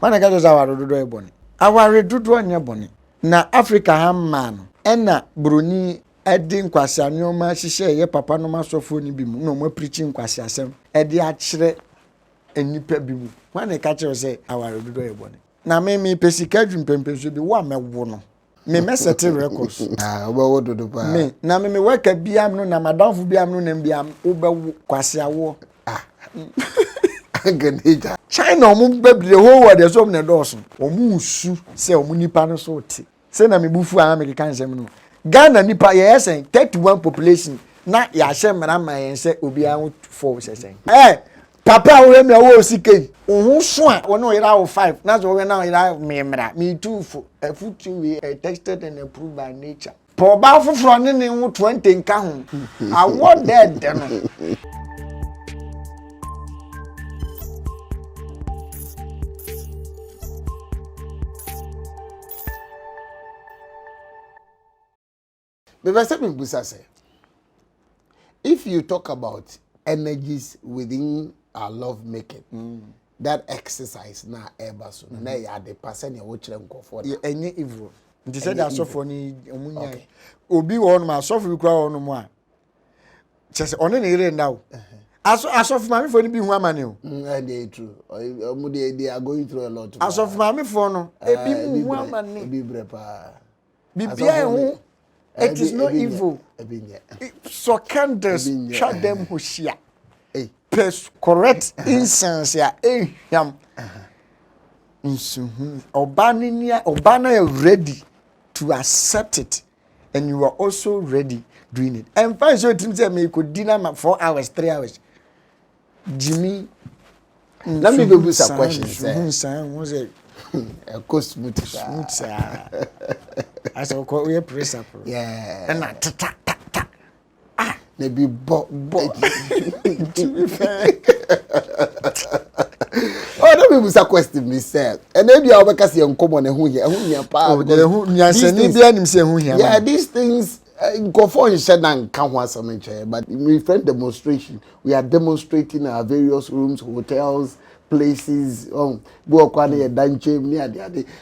When I get those aware dodo e boni. Aware dodo anya boni. Na Africa ha man. Ena broni edi nkwasi anyoma hihye ye papa no masofo ni bi mu no mo preaching nkwasi asem. Edi a kire enipa bi mu. When I catch you say aware dodo e boni. Na me pesika dwumpempeso bi wo amewo no. Me mesete records. Obawo dodo pa. Me na me work biam no na madamfo biam no na biam obawo kwase awo. Ganija. China omu bebre whole world dey so na doso. Omu usu se omu nipa no so ti. Se na me bufu American nsem no. Ghana nipa ye esen 31 population na ya hye mra ma yen se obi an 4 sesen. Papa wo me wo sike. Ohun so a wo no yira wo 5 na so wo na yira me mra. Me too for a foot we tested and approved by nature. Po ba foforo ne ne 20 nka ho. Award dead no. If you talk about energies within our love making, that exercise na eba so na ya the person ya wo kire nkofo da enye evil. Nti say that sofo ni omunya. Obi wo no ma sofo bi kura wo no mo a. Chese one ne ire nda wo. Asofo mami fo ni bi hu amane o. They true. They are going through a lot. Asofo mami fo no ebi mu hu amane. Ebi brepa. Bibia hu. It is not evil. So candles shut them hushia. Correct incense ya yam. Obana are ready to accept it, and you are also ready doing it. And find so things that me could dinner 4 hours, 3 hours. Jimmy, let me go with some questions. Smooth. I said, we press up. Yeah. And I ta. Maybe bo. Oh, let me ask a question, Mister. And maybe I'll make us young common and who here, yeah, these things go for in Shenan can't but in friend demonstration, we are demonstrating our various rooms, hotels, places,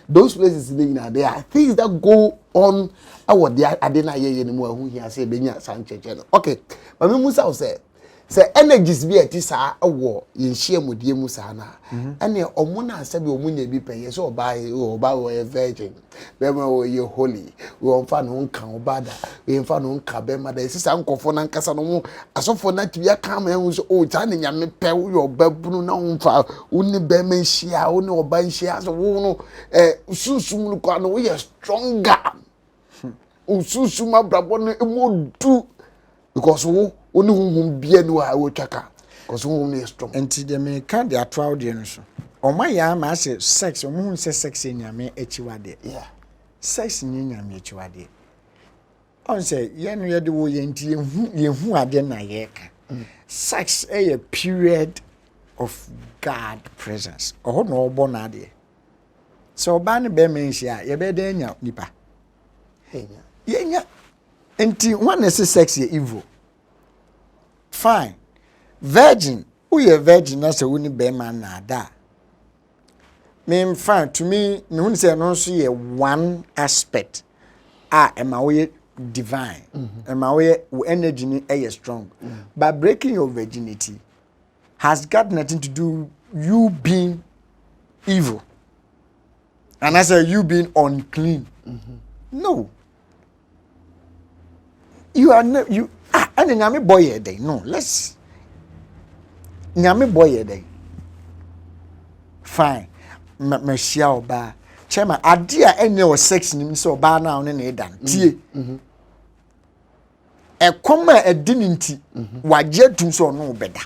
those places there are things that go on. I didn't hear anymore who here say Benya Sanchez. Okay, but me Musa say energies be at this war in share with you Musana. And your omuna said your money be pay so by a virgin. Remember you holy. We on fan on Kambada, we on fan on Kabema. There is uncle for Nankasano. As of for that, we are coming and was old Tani and me pay your baboon on fire. Only Bemen share, only or buy shares of Wono. Susumukano, we are stronger. Ususuma brabone emo do because who only who be anywhere I will check out because who is strong. And to the me can't they are proud so. On my yam I say sex or moon say sex in your me echiwade. Yeah. Sex in your me echiwade. On say yen we the way ye who are then na yeka. Sex a period of God presence. Oh no born ade. So ban be men share ye be den nya nipa. Yeah, until one is sexy evil. Fine. Virgin, who you virgin as a winnie bear man na da. Me fine to me, no say no see one aspect. Am my way divine. Am my way energy is strong. But breaking your virginity has got nothing to do you being evil. And I say you being unclean. No. You are no you and nyame boy day. No, let's nyame boy day. Fine. Me shia oba. Chema adia enye o sex nim so oba na one na edan. Tie. E koma edininti waje tum so no beda.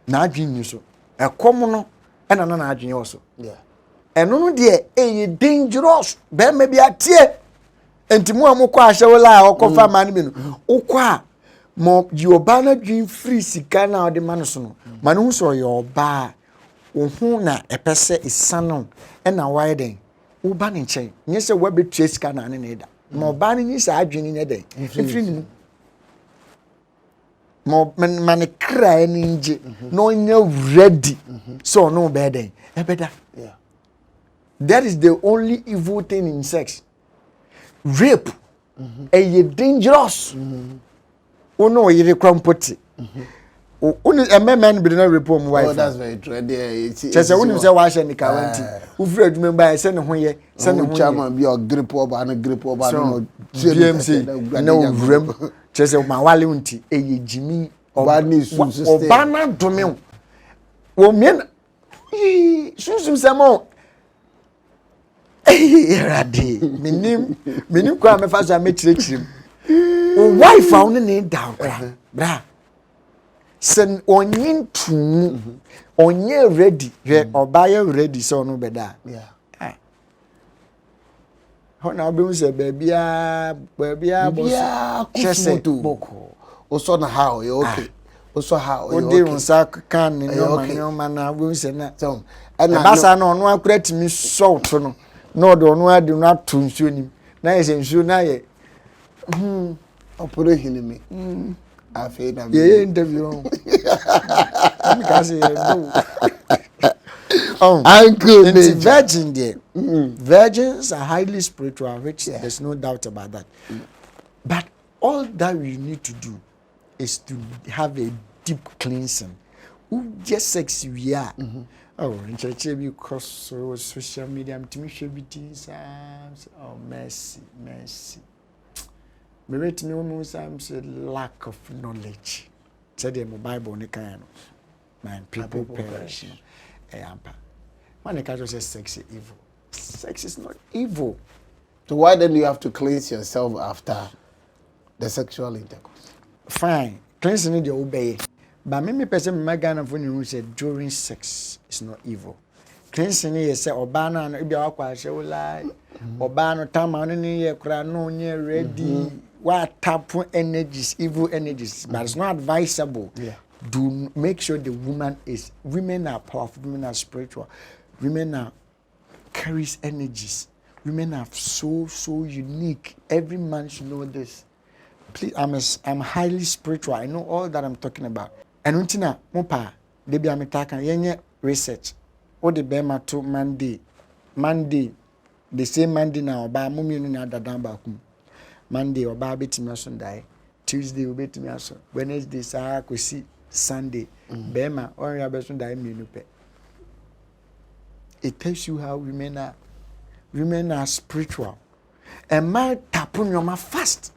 Na adwin ni so. E kom no e na na adwin also. Yeah. Eno no de e dangerous. Be me bia tie. Enti mu amukwa ahyewola okofa man bi no ukwa mo yoba na dwin free sika na ode man so no man hu so yoba ohu na epese isano e na widen uba ne nchen nye se wa betua sika na ne ne da mo ba ne nyi sa adwin ne den free ni mo man kra ni nje no nya ready so no be den e beda yeah That is the only evil thing in sex. Rape. And dangerous. Oh no, you crumpet. Only a man be not rape my wife. Oh, that's very true. Just when you say wash and the currency. Who Fred remember I send home here, send home chairman be a grip over and a grip over no GMC no rem. Just my walunti a Jimmy or Bana Domino. Well, men, Susan Samo. Erade, minim kwa me fa so amechirechirim. O wife a one ne down kra. Bra. Sen onyin tu. Onye ready. Obaye ready so no beda. Yeah. Ho na obi unse bebia chese boko. Oso na how you okay. Oso how you okay. Odi unsa kan ne nyoma na obi unse na. So and basa na ono akura timi salt no. No do no ade no ato nsuo nim na ye nsuo na ye oporo hini me afi na ye interview me ka say no uncle virgin there virgins are highly spiritual which there's no doubt about that but all that we need to do is to have a deep cleansing who just sex we are oh, in church because social media, I'm to me oh, mercy. Me rate me on some lack of knowledge. Said the Bible, my people perish. When the catch says sex is evil, sex is not evil. So why then you have to cleanse yourself after the sexual intercourse? Fine, cleansing the obey. But me person my Ghana for you said during sex is not evil. Cleansing is say obana no be akwa she will lie. Obana tama no ye kra no nye ready. What tap energies, evil energies, but it's not advisable. Yeah. Do make sure the women are powerful, women are spiritual, women are carries energies. Women are so unique. Every man should know this. Please, I'm highly spiritual. I know all that I'm talking about. And untina mopa debi ametaka yenye research o de bema to Monday the same Monday na oba muminu na dadan ba kum Monday oba betimi aso ndai Tuesday obetimi aso Wednesday saa kosi Sunday bema onya beso ndai minu pe. It tells you how women are spiritual and man tapun your fast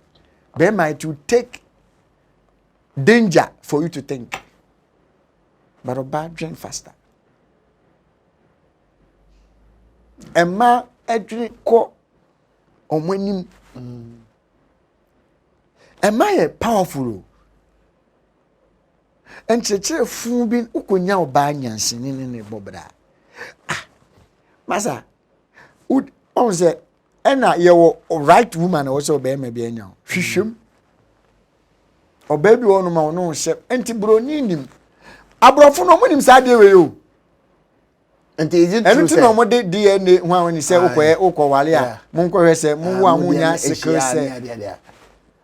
bema it will take danger for you to think. But a bad drink faster. Emma drink ko omwenim. Emma ye powerful. And cheche fu bin ukonya oba nyansi ne bobra. Ah. Masa would on say ena ye wo right woman also be me be enya. Hwehwem. O baby wonu ma wonu hye enti broni nim abrofo no monim sa de we o enti is it true say enti no mo de DNA hu awoni say ukowale a monko hwe say mu wa munya sickle say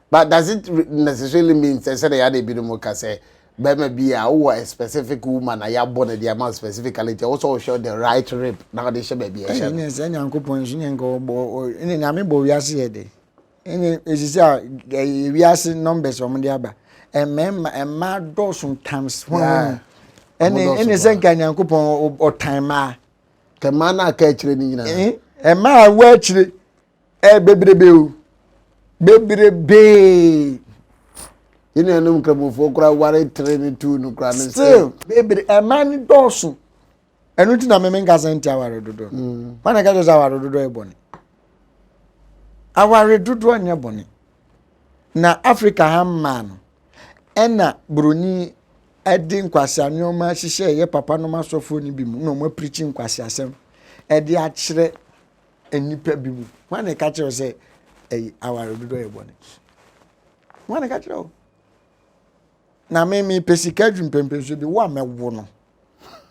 but does it necessarily mean say they dey bi no mo ka say be ma bi a wo a specific woman na ya born the amount specifically also show the right rape na dey she be bi e she ni say nyankopon sunye ngo bo ni nyame bo wiase ye de any ezisa wiase numbers from the aba emma do sometimes any say kan yankopon o time a ke ma na ka chire ni nyina emma wa chire bebrebe yini enum kramofo kura ware training tu no kura ne still bebre emma ni do so enu ti na me menga senti aware dodo wana ka do aware dodo e boni aware dodo anya boni na Africa hamman ena broni edi nkwasi anyoma hihye ye papa no masofo ni bi mu no mo preaching nkwasi asem edi a kire enipa bi mu wana ka kire say aware dodo e boni wana ka kire na me pesika dwumpempe so bi wa mewo no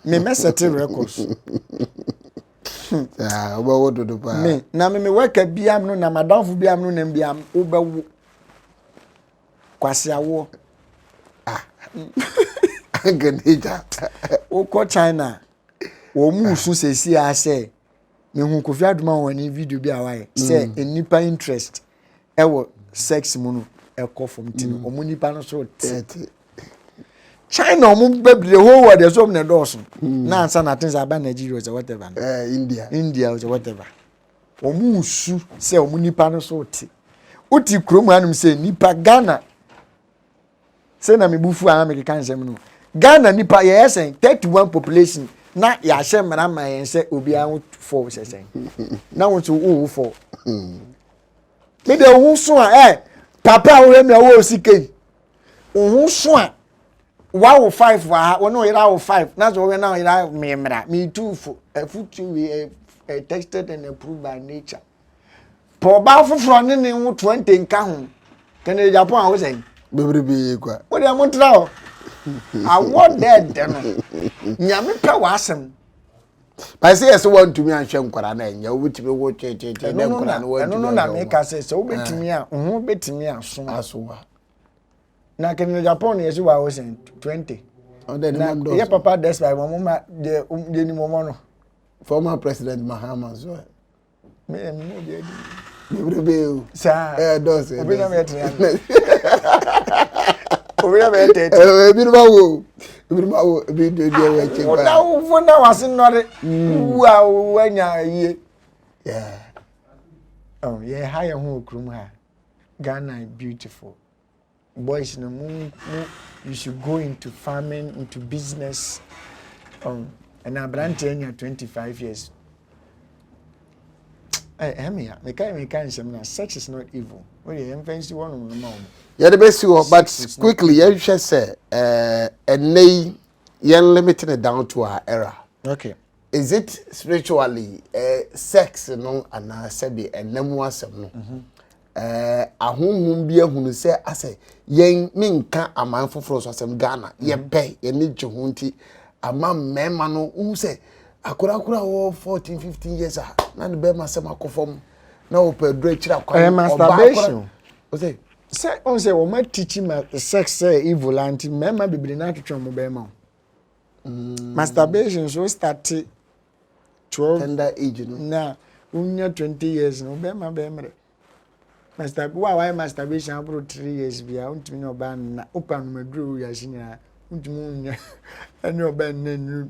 me mesete records obawo dodo pa me na me waka biam no na madamfo biam no na biam obawo kwase awo ganija o ko China o mu su sesi ase me hu Kofi Aduma won video bi awaye say enipa interest ewo sex mu no ekọ from tin omo nipa no so China omo bebre whole world so na dawson na ansa na things about Nigeria or whatever India or whatever omo usu say omo nipa no so ti uti krom anum say nipa Ghana say na me bufu an me kan sem no Ghana nipa ye yesen 31 population na ya hye mara ma yen say obi an 4 sesen na won to wo 4 me de hu so a papa wo me wo sikei hu so a wow 5 wa wo no ira wo 5 na so we na ira me mra me too for futu we tested and approved by nature po ba foforo ne ne 20 nka ho Kennedy Japan a wo say bebrebe kwa wo de mo tra o I want that no nyame pe wa asem I say yes want to me and hwe nkwara na enya wo bitimi wo che na nkwara no no na me ka say so betimi a ho betimi aso wa na Kennedy Japan yes wa wo say 20 na ye papa despite mama de ni momo no former president Mahama so me no de bebrebe sa dos obi na me tena obi na me tete ebi ma wo ebi de we che ba na wo na wase nore wa wanya ye yeah oh yeah high ho okrum ha Ghana is beautiful boys no you should go into farming into business and abrante nya 25 years me can say sex is not evil we fancy one no yeah the best you but quickly you should say and you're limiting it down to our era okay is it spiritually sex no and sabi and nemu asem no ahunhun bi ehunu se ase yen minka amanfoforo so asem Ghana ye pay ye ni jehunti ama mema no se akura wo 14 15 years na ne be masem akofom na o pedro chira kwa masturbation o say on say o ma teach ma sex say evil anti mema bibiri na twetwe mo be ma masturbation so start 12 tender age no na unya 20 years no be ma be mre why masturbation abro 3 years bia untimi no ba na opa no maduro ya shinya untimi unya ani oba nanu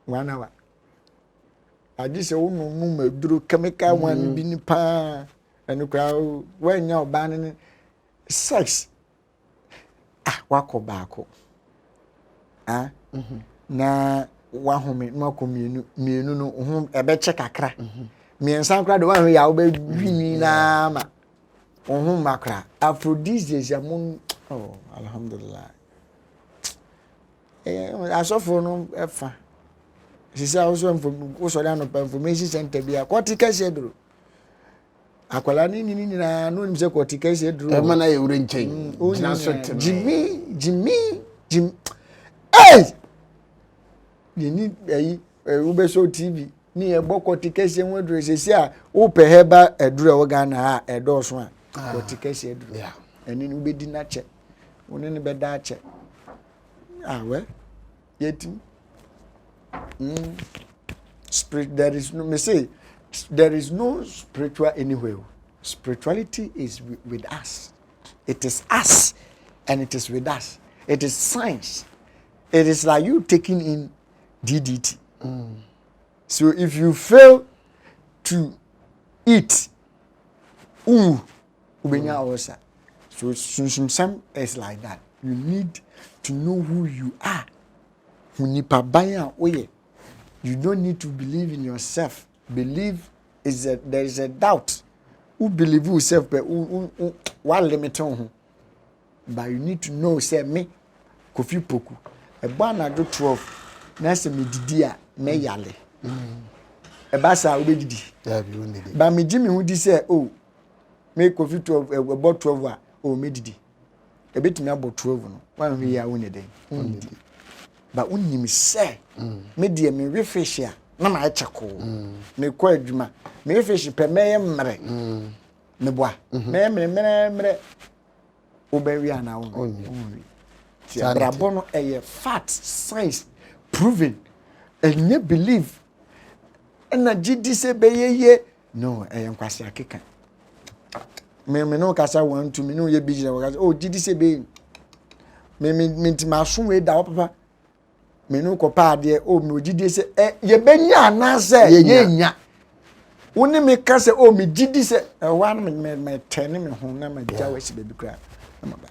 1 hour adi se wo no maduro chemical one bi ni pa ani kwa wanya oba ne sex wako baako na wahome no mienu no ho ebe che kakra miensan kra de wan ya wo be dwini na ma makra aphrodisiacs among alhamdulillah asofo no efa sisi also information center bia kotika shedro akwala ni na no nim se kotika shedro e mana ye wure nchen Jimmy hey you need ube show TV ni e boko tikese nwedro sisi a wo pe heba edro e Ghana a edo so a kotikese edro yeah eni ni ube di na che woni ni be da che we yetim spirit there is no me say there is no spiritual anywhere. Spirituality is with us. It is us and it is with us. It is science. It is like you taking in DDT. So if you fail to eat, ubenya osa. So some is like that. You need to know who you are. You don't need to believe in yourself. Believe is that there is a doubt. Who believe yourself, but what limit on? But you need to know, say me, Kofi Poku. A bana do 12. Nasa me didia me yale. A basa obedi. But me Jimmy who di say, oh, me Kofi 12 about 12 oh me didi. A bit me about 12 no. One we are only day. But when you say, me dear me refresh ya, na ma echako. Me kwa adwuma. Me refresh pe me mre. Me boa. Me mre. Obewi ana wo. Brabono a fact science proven and you believe na gidi se beyeye no nkwase akeka me no kasa want to me no ye business we kasa oh gidi se be me ntima so we da papa me no ko pa de oh me gidi se ye benya na se ye nya woni me kasa oh me gidi se wan me tene me ho na ma ja we se be kra na ma ba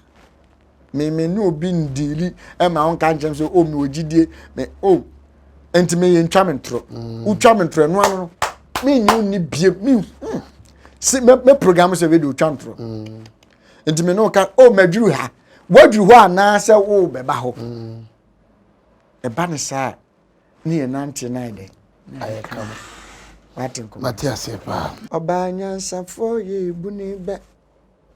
me no obi ndili ma on kan chem so oh me ogidie me oh enti me yen twamntro utwamntro no ano me ni bie me si me program se video twamntro enti me no ka oh maduru ha waduru ho ana se wo beba ho e ba ne sa ni e 99 de aye kam watinko Matias pa oba nyansa fo ye buni be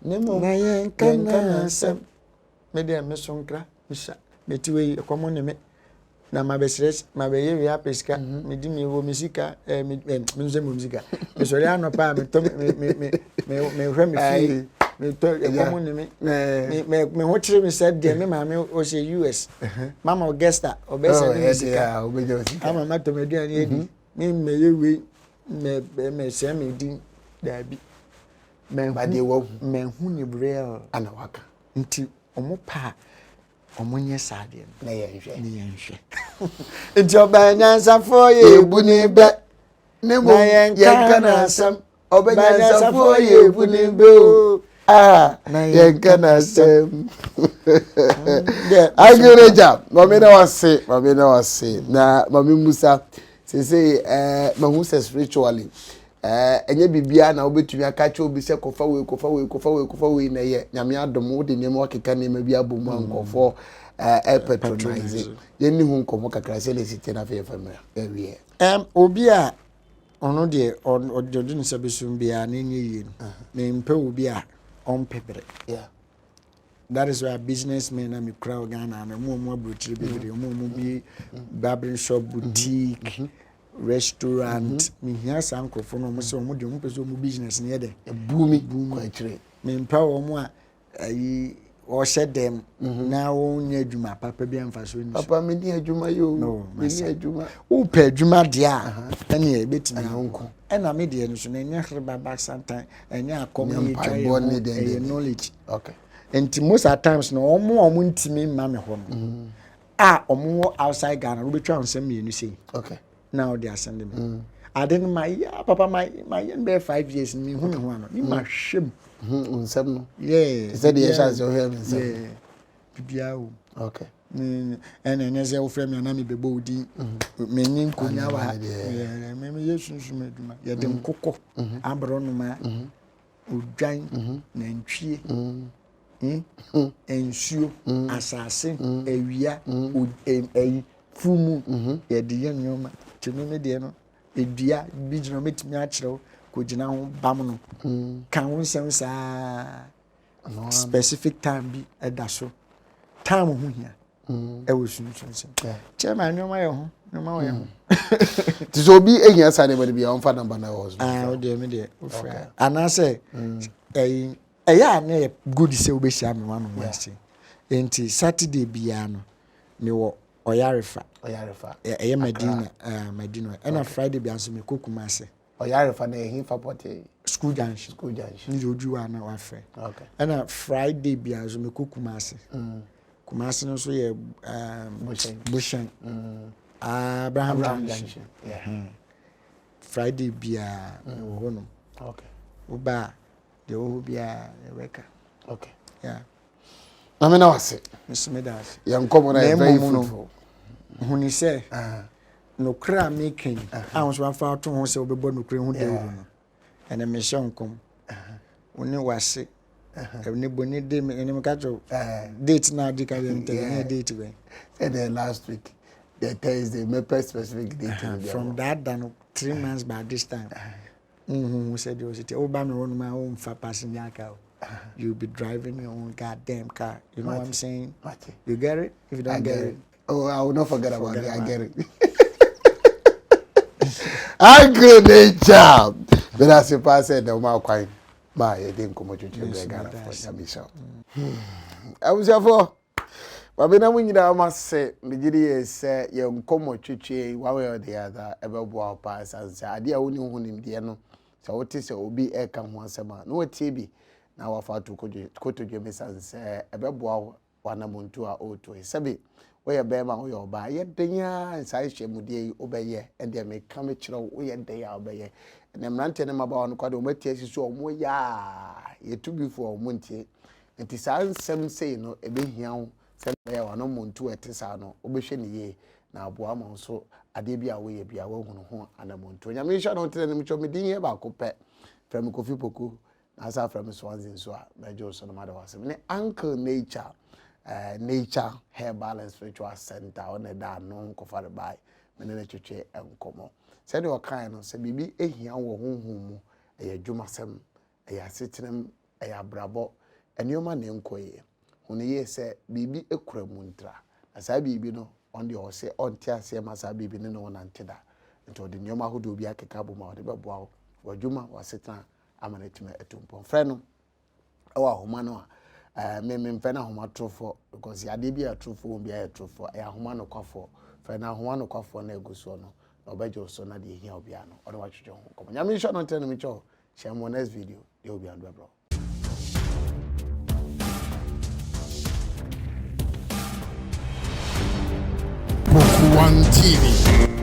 nemo na yen kana sam me de me sonkra bisa metiwe ekomo ne me na mabesres mabeye wi apeska me di me wo musika me nze mo musika me sori anopa me to me hwe me fi me to ekomo ne me ho kire me said de me mama o se US mama Augusta obesa ni musika ama mato me duan edi me yewe me se me di da bi me ba de wo me hu ni real ana waka nti omo pa omonye sade na yenhwe nti oba nyansa fo ye ebuni be nemo yenka na asam oba nyansa fo ye ebuni be o yenka na asam agereja mami na wase na mami Musa say mahu say spiritually enye bibia na obetumi akache obi se kofa we na ye nyame adom wo de nemo akeka ne ma bi abomu ankofo patronize ye ni hu nkomo kakra se le site na fe famra ewie obi a ono de ododo ni sabesum bia na nye yi me mpe obi a on pepere yeah that is why businessmen na me crowd Ghana na mo abrochire bebere mo bi barbering shop boutique restaurant me here sankrofo no mo se mo de mo pese mo business ne de bumi kwa kire me mpa wo mo a ayi o shedem na wo nya adwuma papa bi amfa so ni papa me ni adwuma yo me ni adwuma wo pa adwuma de a na e betimi anko na me de no so na nya herba back sometime enya akom ni twa knowledge okay and most at times no omo ntimi ma me ho no omo outside Ghana we betwa onsem me nu sei okay now they are sending me I didn't my papa my be 5 years me hu me ho ano ni ma hwem onsem no yeah said the chance you hear me say yeah bibia o okay ene ze wo frame na me bebo odi me nyin konya wa me yesu meduma ye dem kokko abro no ma odwan na ntwie ensuo asase ewia fumu ye de ye nyoma tumi de no edua bi gina metimi a kire ko gina ho bam no kan ho nsem saa specific time bi edaso time ho hia e wo sunsun chairman nyoma ye ho nyoma ye ho ti so bi ehia sa ne body bi on fa number na was o de me de o fra anase ya na good se obehia me wanu wase enti Saturday bia no me wo Oyarefa Medina and Friday bia so me Kokumase Oyarefa na ehin fa pote school junction ni oju wa na wa fe okay and Friday bia so me Kokumase Kumase no so ye Bushen Abraham junction yeah Friday bia wo no okay uba de wo bia weka okay yeah amena wase Mr. yankomo na very fruitful huni se no kra making ahun so afa to ho se obebo no kra hu de wo no ene me hye nkom oni wase ene boni de ene me ka jo date na di ka ye date we said the last week the Thursday me specific date from that than 3 months by this time who said you sit over me one my own for passenger car you'll be driving your own goddamn car you know what I'm saying you get it if you don't get it oh I will not forget about it I get it I good nature but as you pass it the ma kwai ma ye dey nkomo chuchu be Ghana for Yamisha I was here for Babena munyina mase mejiri say ye nkomo twetwe one way or the other ebebo apa sanse ade a woni hunim de no se wote se obi e ka ho asema no watie bi na wafa to kotodwe mesanse ebebo wana muntu a oto sebe we ye be ma wo ye oba ye denya sai hwemudie obeye ende me ka me kire wo ye den ya obeye ne mrante ne maba won kwade o matie siso omo ya ye tubifo omo ntie nti saa nsem sei no ebehia wo se ya wano muntu etesa no obehwe ne ye na aboa ma so ade bia wo ye bia wo hunu ho anamuntu nyame hwa no tene me chome din ye ba ko pe from Kofi Poku na asa from Swansea so a mejo so no mada wasem ne Uncle Nature Nature Herbal and Spiritual Center on the da no ko fare bai me ne twetwe enkomo se de o kan no se bibi ehia wo honhom mu eye dwumasem eye asetenem eye abrabo enioma ne nkoye hone ye se bibi ekura muntra asa bibi no on the o se on tia se masa bibi ne no na nteda nto de nioma hodo bi akeka bo ma de beboa wadwuma wasetana amanetime etumpo frɛ no ewa homa no me mfɛ na homa trofo because ade bi a trofo bi a trofo ya homa no kwafo frɛ na homa no kwafo na eguso no obejo so na de hia obi ano ɔde watwetwe ho komo nyame hwa no ntene me cho share mo next video de obi ando bro Poku One TV.